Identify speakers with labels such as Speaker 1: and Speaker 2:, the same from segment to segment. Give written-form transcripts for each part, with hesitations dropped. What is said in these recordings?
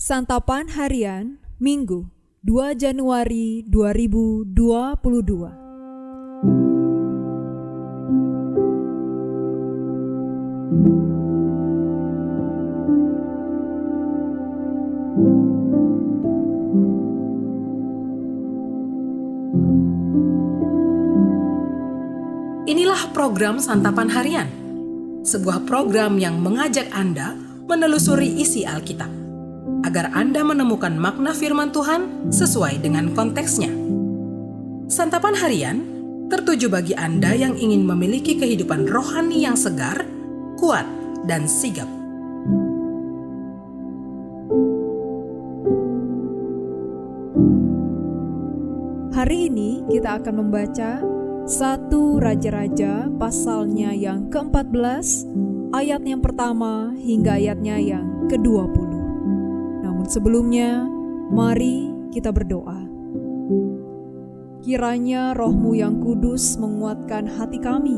Speaker 1: Santapan Harian Minggu 2 Januari 2022.
Speaker 2: Inilah program Santapan Harian, sebuah program yang mengajak Anda menelusuri isi Alkitab, agar Anda menemukan makna firman Tuhan sesuai dengan konteksnya. Santapan Harian tertuju bagi Anda yang ingin memiliki kehidupan rohani yang segar, kuat, dan sigap.
Speaker 1: Hari ini kita akan membaca 1 Raja-Raja pasalnya yang ke-14, ayat yang pertama hingga ayatnya yang ke-20. Namun sebelumnya, mari kita berdoa. Kiranya Roh-Mu yang kudus menguatkan hati kami,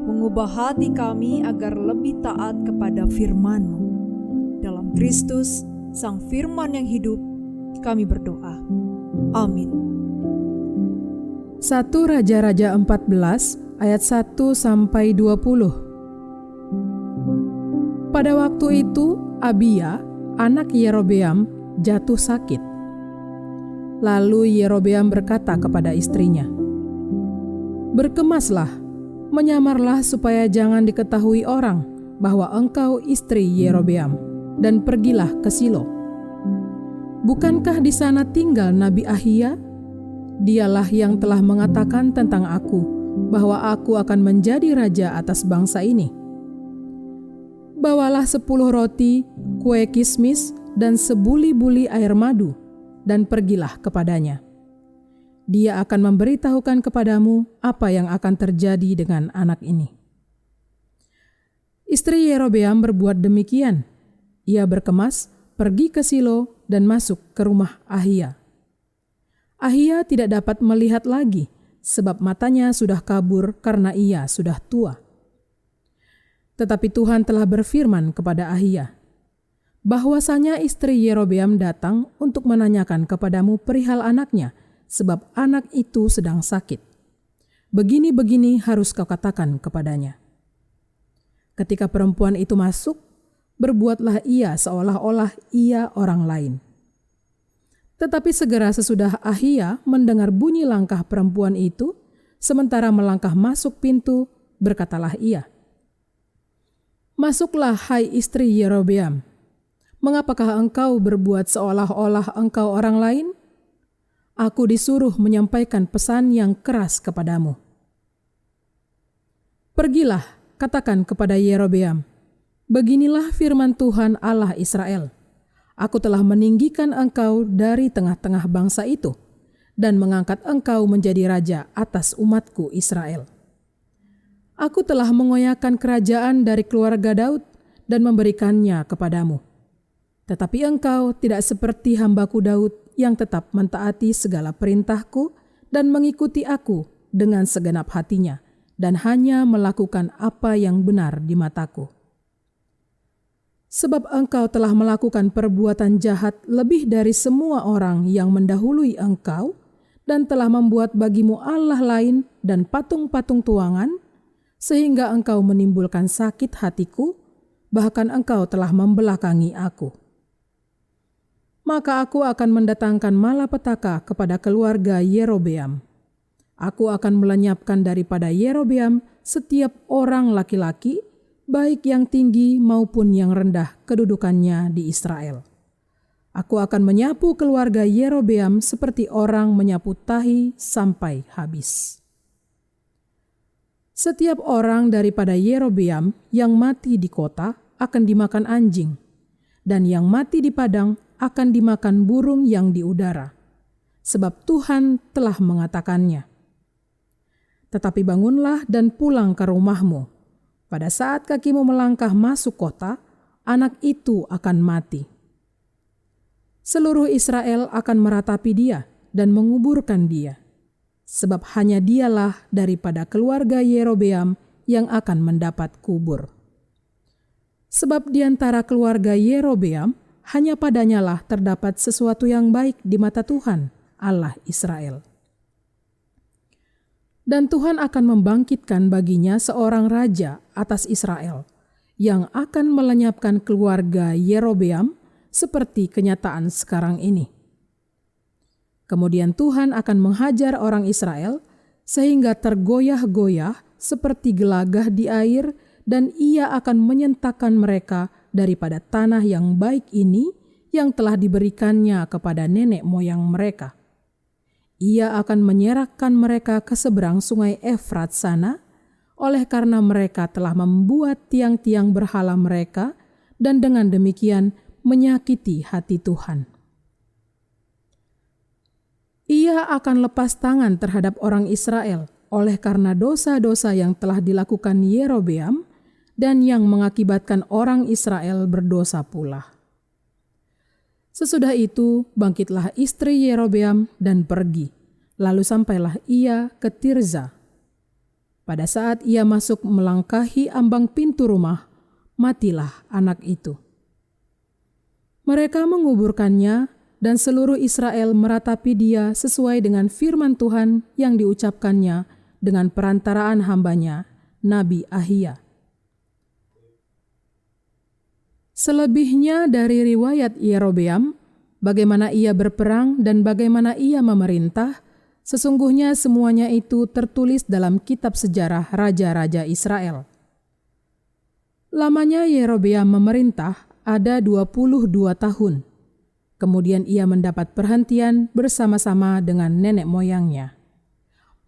Speaker 1: mengubah hati kami agar lebih taat kepada firman-Mu. Dalam Kristus, Sang Firman yang hidup, kami berdoa. Amin.
Speaker 3: 1 Raja-Raja 14 ayat 1-20. Pada waktu itu Abia, anak Yerobeam, jatuh sakit. Lalu Yerobeam berkata kepada istrinya, "Berkemaslah, menyamarlah supaya jangan diketahui orang bahwa engkau istri Yerobeam, dan pergilah ke Silo. Bukankah di sana tinggal Nabi Ahia? Dialah yang telah mengatakan tentang aku bahwa aku akan menjadi raja atas bangsa ini. Bawalah 10 roti, kue kismis, dan sebuli-buli air madu, dan pergilah kepadanya. Dia akan memberitahukan kepadamu apa yang akan terjadi dengan anak ini." Istri Yerobeam berbuat demikian. Ia berkemas, pergi ke Silo, dan masuk ke rumah Ahia. Ahia tidak dapat melihat lagi, sebab matanya sudah kabur karena ia sudah tua. Tetapi Tuhan telah berfirman kepada Ahia, bahwasanya istri Yerobeam datang untuk menanyakan kepadamu perihal anaknya, sebab anak itu sedang sakit. Begini-begini harus kau katakan kepadanya. Ketika perempuan itu masuk, berbuatlah ia seolah-olah ia orang lain. Tetapi segera sesudah Ahia mendengar bunyi langkah perempuan itu, sementara melangkah masuk pintu, berkatalah ia, "Masuklah, hai istri Yerobeam. Mengapakah engkau berbuat seolah-olah engkau orang lain? Aku disuruh menyampaikan pesan yang keras kepadamu. Pergilah, katakan kepada Yerobeam, beginilah firman Tuhan Allah Israel. Aku telah meninggikan engkau dari tengah-tengah bangsa itu, dan mengangkat engkau menjadi raja atas umatku Israel. Aku telah mengoyakkan kerajaan dari keluarga Daud dan memberikannya kepadamu. Tetapi engkau tidak seperti hambaku Daud yang tetap mentaati segala perintahku dan mengikuti aku dengan segenap hatinya dan hanya melakukan apa yang benar di mataku. Sebab engkau telah melakukan perbuatan jahat lebih dari semua orang yang mendahului engkau dan telah membuat bagimu Allah lain dan patung-patung tuangan, sehingga engkau menimbulkan sakit hatiku, bahkan engkau telah membelakangi aku. Maka aku akan mendatangkan malapetaka kepada keluarga Yerobeam. Aku akan melenyapkan daripada Yerobeam setiap orang laki-laki, baik yang tinggi maupun yang rendah kedudukannya di Israel. Aku akan menyapu keluarga Yerobeam seperti orang menyapu tahi sampai habis. Setiap orang daripada Yerobeam yang mati di kota akan dimakan anjing, dan yang mati di padang akan dimakan burung yang di udara, sebab Tuhan telah mengatakannya. Tetapi bangunlah dan pulang ke rumahmu. Pada saat kakimu melangkah masuk kota, anak itu akan mati. Seluruh Israel akan meratapi dia dan menguburkan dia, sebab hanya dialah daripada keluarga Yerobeam yang akan mendapat kubur. Sebab di antara keluarga Yerobeam hanya padanyalah terdapat sesuatu yang baik di mata Tuhan, Allah Israel. Dan Tuhan akan membangkitkan baginya seorang raja atas Israel, yang akan melenyapkan keluarga Yerobeam seperti kenyataan sekarang ini. Kemudian Tuhan akan menghajar orang Israel sehingga tergoyah-goyah seperti gelagah di air, dan ia akan menyentakkan mereka daripada tanah yang baik ini yang telah diberikannya kepada nenek moyang mereka. Ia akan menyerahkan mereka ke seberang sungai Efrat sana, oleh karena mereka telah membuat tiang-tiang berhala mereka, dan dengan demikian menyakiti hati Tuhan. Ia akan lepas tangan terhadap orang Israel oleh karena dosa-dosa yang telah dilakukan Yerobeam dan yang mengakibatkan orang Israel berdosa pula. Sesudah itu bangkitlah istri Yerobeam dan pergi, lalu sampailah ia ke Tirza. Pada saat ia masuk melangkahi ambang pintu rumah, matilah anak itu. Mereka menguburkannya, dan seluruh Israel meratapi dia sesuai dengan firman Tuhan yang diucapkannya dengan perantaraan hambanya, Nabi Ahia. Selebihnya dari riwayat Yerobeam, bagaimana ia berperang dan bagaimana ia memerintah, sesungguhnya semuanya itu tertulis dalam kitab sejarah raja-raja Israel. Lamanya Yerobeam memerintah ada 22 tahun. Kemudian ia mendapat perhentian bersama-sama dengan nenek moyangnya.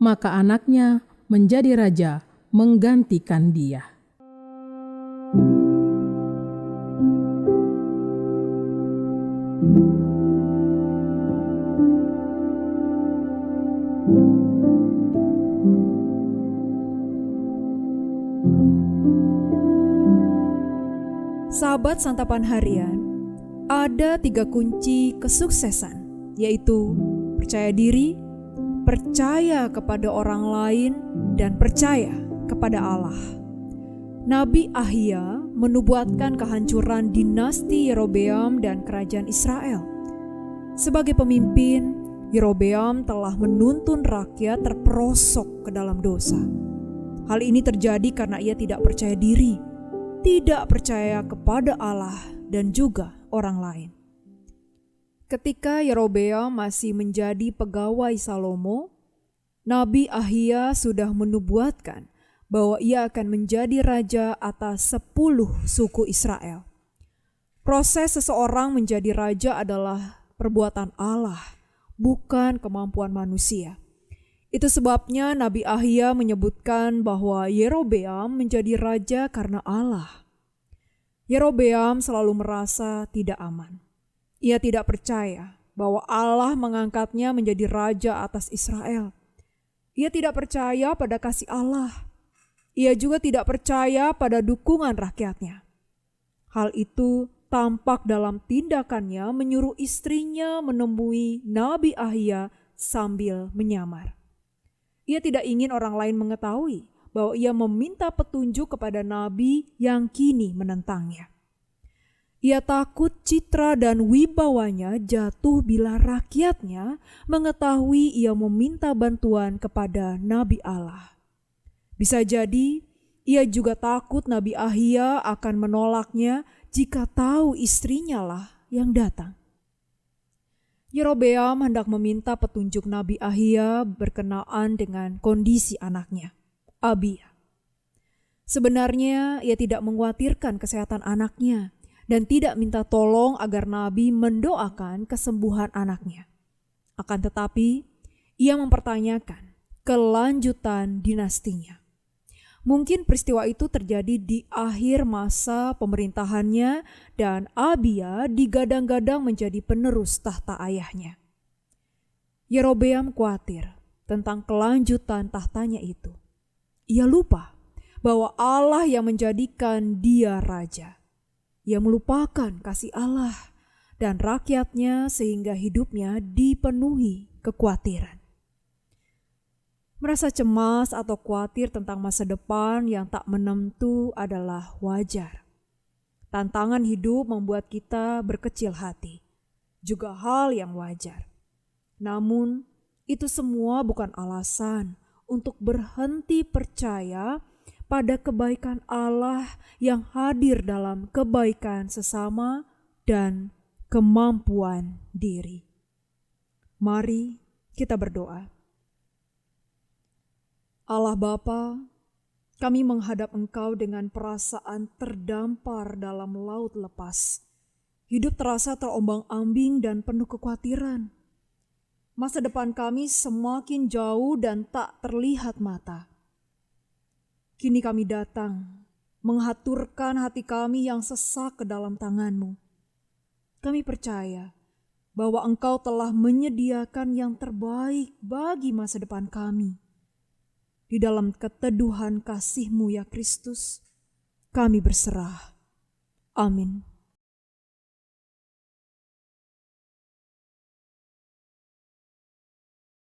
Speaker 3: Maka anaknya menjadi raja menggantikan dia.
Speaker 1: Sahabat Santapan Harian, ada 3 kunci kesuksesan, yaitu percaya diri, percaya kepada orang lain, dan percaya kepada Allah. Nabi Ahia menubuatkan kehancuran dinasti Yerobeam dan kerajaan Israel. Sebagai pemimpin, Yerobeam telah menuntun rakyat terperosok ke dalam dosa. Hal ini terjadi karena ia tidak percaya diri, tidak percaya kepada Allah dan juga orang lain. Ketika Yerobeam masih menjadi pegawai Salomo, Nabi Ahia sudah menubuatkan bahwa ia akan menjadi raja atas 10 suku Israel. Proses seseorang menjadi raja adalah perbuatan Allah, bukan kemampuan manusia. Itu sebabnya Nabi Ahia menyebutkan bahwa Yerobeam menjadi raja karena Allah. Yerobeam selalu merasa tidak aman. Ia tidak percaya bahwa Allah mengangkatnya menjadi raja atas Israel. Ia tidak percaya pada kasih Allah. Ia juga tidak percaya pada dukungan rakyatnya. Hal itu tampak dalam tindakannya menyuruh istrinya menemui Nabi Ahia sambil menyamar. Ia tidak ingin orang lain mengetahui bahwa ia meminta petunjuk kepada nabi yang kini menentangnya. Ia takut citra dan wibawanya jatuh bila rakyatnya mengetahui ia meminta bantuan kepada Nabi Allah. Bisa jadi ia juga takut Nabi Ahia akan menolaknya jika tahu istrinya lah yang datang. Yerobeam hendak meminta petunjuk Nabi Ahia berkenaan dengan kondisi anaknya, Abia. Sebenarnya ia tidak mengkhawatirkan kesehatan anaknya dan tidak minta tolong agar Nabi mendoakan kesembuhan anaknya. Akan tetapi, ia mempertanyakan kelanjutan dinastinya. Mungkin peristiwa itu terjadi di akhir masa pemerintahannya dan Abia digadang-gadang menjadi penerus tahta ayahnya. Yerobeam khawatir tentang kelanjutan tahtanya itu. Ia lupa bahwa Allah yang menjadikan dia raja. Ia melupakan kasih Allah dan rakyatnya sehingga hidupnya dipenuhi kekhawatiran. Merasa cemas atau khawatir tentang masa depan yang tak menentu adalah wajar. Tantangan hidup membuat kita berkecil hati, juga hal yang wajar. Namun, itu semua bukan alasan untuk berhenti percaya pada kebaikan Allah yang hadir dalam kebaikan sesama dan kemampuan diri. Mari kita berdoa. Allah Bapa, kami menghadap Engkau dengan perasaan terdampar dalam laut lepas. Hidup terasa terombang-ambing dan penuh kekhawatiran. Masa depan kami semakin jauh dan tak terlihat mata. Kini kami datang, menghaturkan hati kami yang sesak ke dalam tangan-Mu. Kami percaya bahwa Engkau telah menyediakan yang terbaik bagi masa depan kami. Di dalam keteduhan kasih-Mu ya Kristus, kami berserah. Amin.